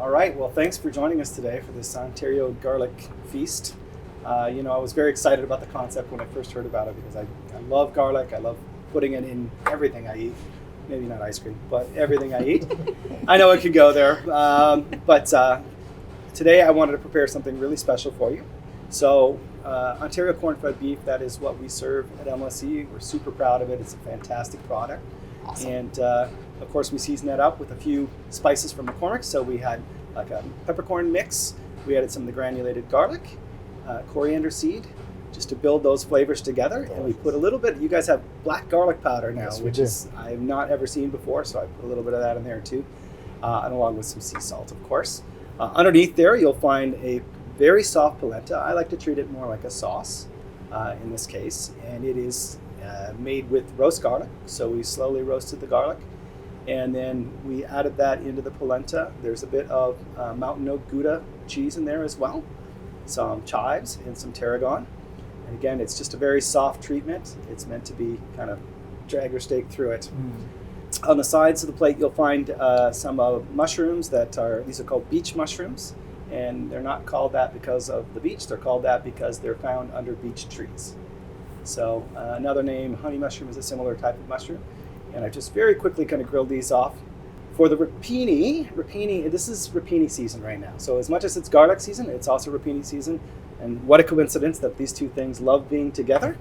All right, well, thanks for joining us today for this Ontario garlic feast. I was very excited about the concept when I first heard about it because I love garlic. I love putting it in everything I eat. Maybe not ice cream, but everything I eat. I know it could go there. But today I wanted to prepare something really special for you. So Ontario corn-fed beef, that is what we serve at MLSE. We're super proud of it. It's a fantastic product. Awesome. And of course we season that up with a few spices from McCormick. So we had like a peppercorn mix. We added some of the granulated garlic, coriander seed, just to build those flavors together. And we put a little bit, you guys have black garlic powder now, Yes, which is I've not ever seen before. So I put a little bit of that in there too. And along with some sea salt, of course. Underneath there, you'll find a very soft polenta. I like to treat it more like a sauce in this case. And it is made with roast garlic. So we slowly roasted the garlic. And then we added that into the polenta. There's a bit of mountain oak Gouda cheese in there as well. Some chives and some tarragon. And again, it's just a very soft treatment. It's meant to be kind of drag your steak through it. On the sides of the plate, you'll find some mushrooms these are called beech mushrooms. And they're not called that because of the beach. They're called that because they're found under beech trees. So another name, honey mushroom, is a similar type of mushroom. And I just very quickly kind of grilled these off. For the rapini, this is rapini season right now. So as much as it's garlic season, it's also rapini season. And what a coincidence that these two things love being together.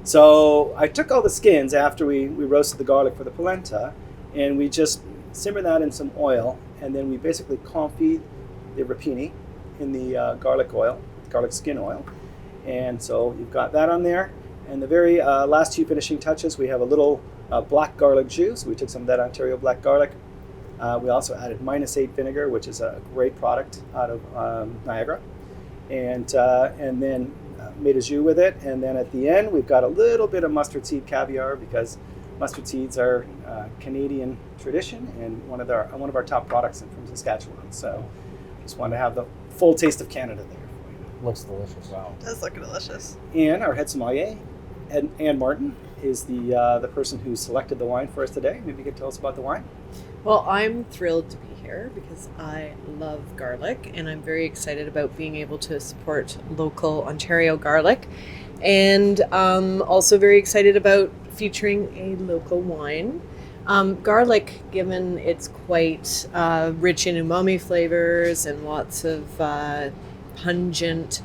So I took all the skins after we roasted the garlic for the polenta, and we just simmer that in some oil, and then we basically confit the rapini in the garlic skin oil. And so you've got that on there. And the very last two finishing touches, we have a little black garlic juice. We took some of that Ontario black garlic. We also added -8 vinegar, which is a great product out of Niagara, and then made a jus with it. And then at the end, we've got a little bit of mustard seed caviar because mustard seeds are Canadian tradition and one of our top products from Saskatchewan. So just wanted to have the full taste of Canada there. Looks delicious. Wow. It does look delicious. And our head sommelier, Ann Martin, is the person who selected the wine for us today. Maybe you could tell us about the wine. Well, I'm thrilled to be here because I love garlic and I'm very excited about being able to support local Ontario garlic, and also very excited about featuring a local wine. Garlic, given it's quite rich in umami flavors and lots of pungent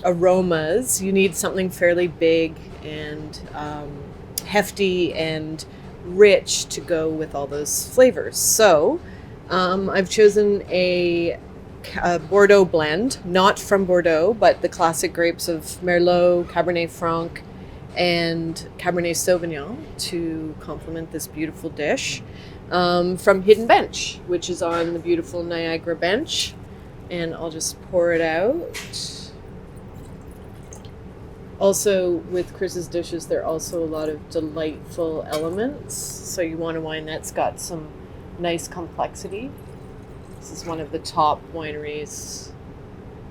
aromas, you need something fairly big and hefty and rich to go with all those flavors. So I've chosen a Bordeaux blend, not from Bordeaux, but the classic grapes of Merlot, Cabernet Franc, and Cabernet Sauvignon to complement this beautiful dish from Hidden Bench, which is on the beautiful Niagara Bench. And I'll just pour it out. Also, with Chris's dishes, there are also a lot of delightful elements. So you want a wine that's got some nice complexity. This is one of the top wineries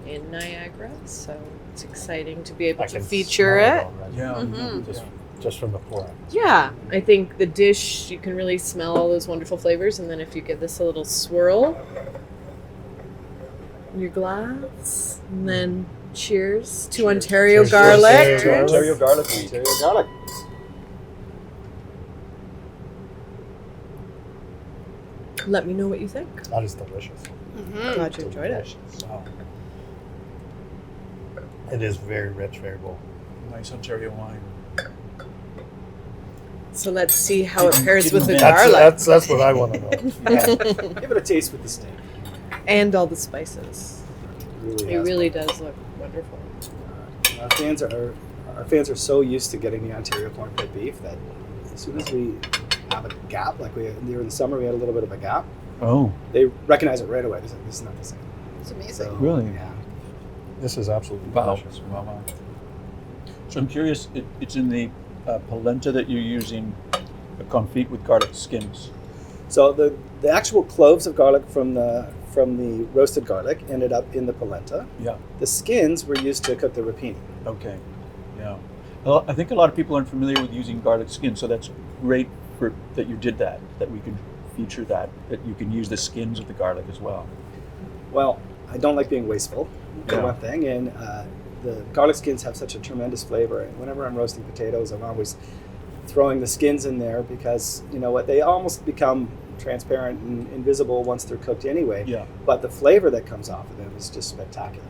in Niagara, so it's exciting to be able to feature it. Yeah, Mm-hmm. just from the pour. Yeah, I think the dish, you can really smell all those wonderful flavors, and then if you give this a little swirl in your glass, and then cheers to Ontario garlic. Cheers to Ontario Garlic Week. Ontario garlic. Let me know what you think. That is delicious. Glad you enjoyed it. Delicious. Wow. It is very rich, very bold. Nice Ontario wine. So let's see how it pairs with the That's- garlic That's what I want to know. Give it a taste with the steak. and all the spices. It has really does look wonderful. Our fans are so used to getting the Ontario corn-fed beef that as soon as we have a gap, like during the summer we had a little bit of a gap, Oh, they recognize it right away. They're like, this is not the same. It's amazing. So, Really? Yeah. This is absolutely wow. delicious. Wow. So I'm curious, it's in the polenta that you're using a confit with garlic skins. So the actual cloves of garlic from the roasted garlic ended up in the polenta. Yeah. The skins were used to cook the rapini. Okay. Yeah. Well, I think a lot of people aren't familiar with using garlic skins, so that's great that you did that we could feature that you can use the skins of the garlic as well. Well, I don't like being wasteful, for Yeah. one thing, and the garlic skins have such a tremendous flavor. And whenever I'm roasting potatoes, I'm always throwing the skins in there because, you know what, they almost become transparent and invisible once they're cooked anyway. Yeah. But the flavor that comes off of them is just spectacular.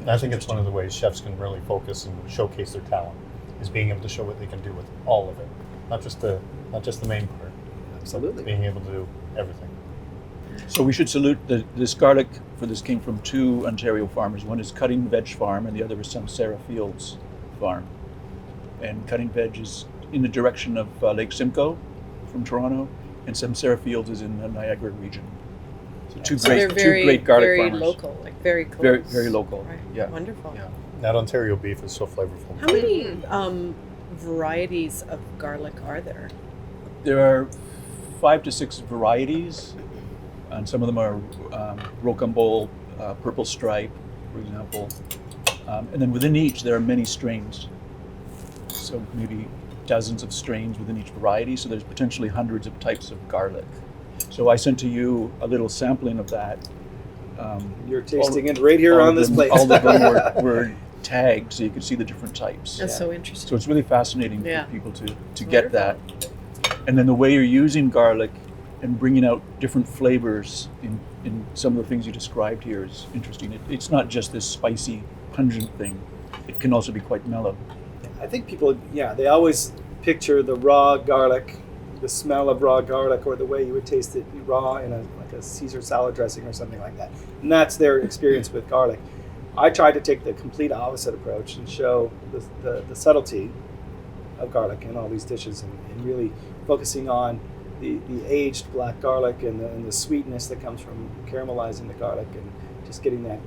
And I think it's one of the ways chefs can really focus and showcase their talent, is being able to show what they can do with all of it, not just the main part. Absolutely. Being able to do everything. So we should salute this garlic for this came from two Ontario farmers. One is Cutting Veg Farm and the other is Samsara Fields Farm. And Cutting Veg is in the direction of Lake Simcoe from Toronto, and Samsara Fields is in the Niagara region. So two So they're great garlic very farmers. local, like very close. Very, very local. Right. Yeah. Wonderful. Yeah. That Ontario beef is so flavorful. How many varieties of garlic are there? There are 5 to 6 varieties, and some of them are rocambole, purple stripe, for example. And then within each, there are many strains. So maybe dozens of strains within each variety. So there's potentially hundreds of types of garlic. So I sent to you a little sampling of that. You're tasting it right here All on of this them- plate. All of them were tagged, so you could see the different types. That's Yeah. so interesting. So it's really fascinating Yeah. for people to get that. And then the way you're using garlic and bringing out different flavors in some of the things you described here is interesting. It's not just this spicy, pungent thing. It can also be quite mellow. I think people, they always picture the raw garlic, the smell of raw garlic, or the way you would taste it raw in a Caesar salad dressing or something like that. And that's their experience with garlic. I tried to take the complete opposite approach and show the subtlety of garlic in all these dishes, and really focusing on the aged black garlic and the sweetness that comes from caramelizing the garlic and just getting that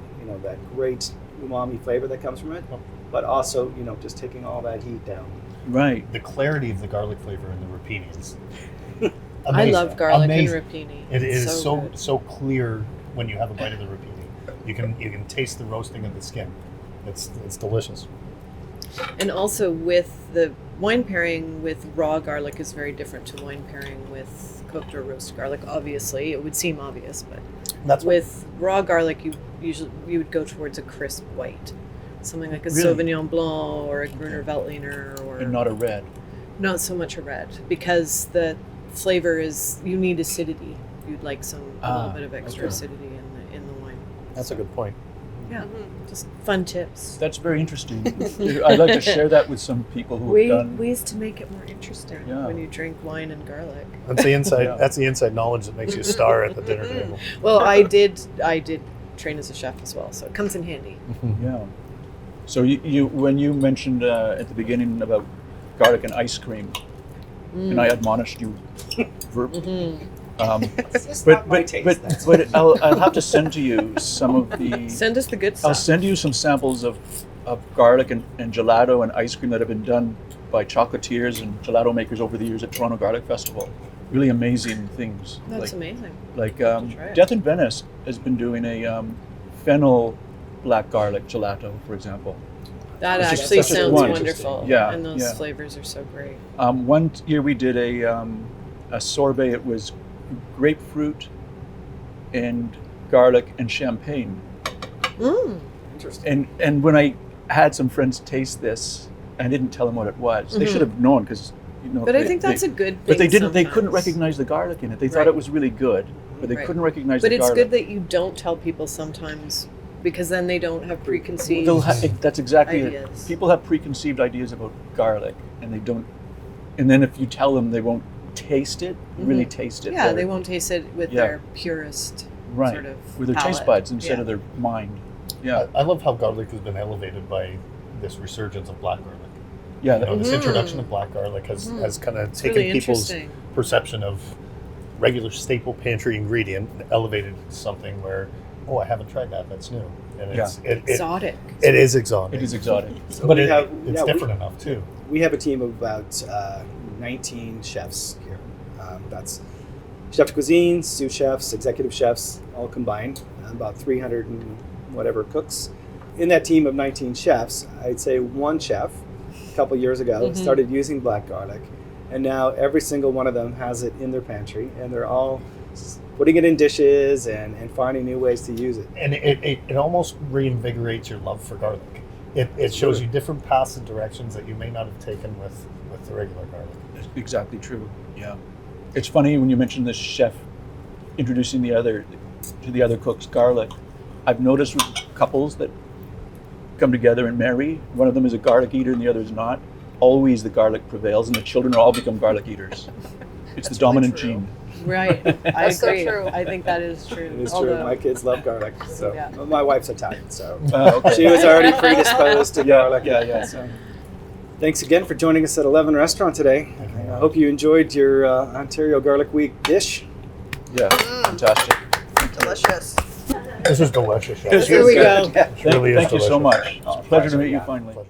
that great umami flavor that comes from it, but also just taking all that heat down. Right. The clarity of the garlic flavor in the rapini is I amazing. love garlic Amazing. and rapini. It It's is good. so clear when you have a bite of the rapini. You can taste the roasting of the skin. It's delicious. And also with the wine pairing with raw garlic is very different to wine pairing with cooked or roasted garlic. Obviously, it would seem obvious, but That's what, with raw garlic, you would go towards a crisp white, something like a Really? Sauvignon Blanc or a Gruner Veltliner, or And not a red. not so much a red, because the flavor is you need acidity. You'd like a little bit of extra okay. acidity in the wine. that's a good point. Yeah, just fun tips. That's very interesting. I'd like to share that with some people who have done. Ways to make it more interesting Yeah. when you drink wine and garlic. That's the inside. Yeah. That's the inside knowledge that makes you a star at the dinner table. Well, I did train as a chef as well, so it comes in handy. Yeah. So you when you mentioned at the beginning about garlic and ice cream, and I admonished you. But I'll have to send to you some of the. Send us the good I'll stuff. send you some samples of garlic and gelato and ice cream that have been done by chocolatiers and gelato makers over the years at Toronto Garlic Festival. Really amazing things. That's amazing. Like try it. Death in Venice has been doing a fennel black garlic gelato, for example. That It's just actually such a sounds one. wonderful. Yeah, And those yeah. flavors are so great. One year we did a sorbet. It was grapefruit and garlic and champagne. Interesting. And when I had some friends taste this, I didn't tell them what it was. They should have known because But I think that's a good thing. But they didn't. They couldn't sometimes. recognize the garlic in it. They thought Right. it was really good, but they Right. couldn't recognize But the it's garlic. good that you don't tell people sometimes, because then they don't have preconceived That's exactly it. ideas. People have preconceived ideas about garlic, and they don't. And then if you tell them, they won't taste it, really taste it. Yeah, They're- they won't taste it with Yeah. their purest right sort of with their taste palate. buds instead Yeah. of their mind. Yeah, I love how garlic has been elevated by this resurgence of black garlic. yeah. You know, this introduction of black garlic has kind of It's taken really people's interesting. perception of regular staple pantry ingredient and elevated it to something where, oh, I haven't tried that. That's new, and Exotic. it is exotic. It is exotic. So but we it's different enough too. We have a team of about 19 chefs here. That's chef de cuisine, sous chefs, executive chefs, all combined. About 300 and whatever cooks. In that team of 19 chefs, I'd say one chef a couple years ago started using black garlic, and now every single one of them has it in their pantry, and they're all putting it in dishes and finding new ways to use it. And it almost reinvigorates your love for garlic. It shows you different paths and directions that you may not have taken with the regular garlic. That's exactly true. Yeah. It's funny when you mention this chef introducing the other cooks garlic. I've noticed with couples that come together and marry, one of them is a garlic eater and the other is not. Always the garlic prevails, and the children all become garlic eaters. It's the dominant true. gene. Right. I That's so agree. true. I think that is true. It is true. My kids love garlic. So Yeah. well, my wife's Italian, so Okay. she was already predisposed to garlic. Yeah. So, thanks again for joining us at 11 Restaurant today. Thank you. I hope you enjoyed your Ontario Garlic Week dish. Yeah, fantastic. Delicious. This is delicious. This Here was we good. go. It really is Thank you so delicious. much. It's a pleasure to meet you Yeah. finally. Pleasure.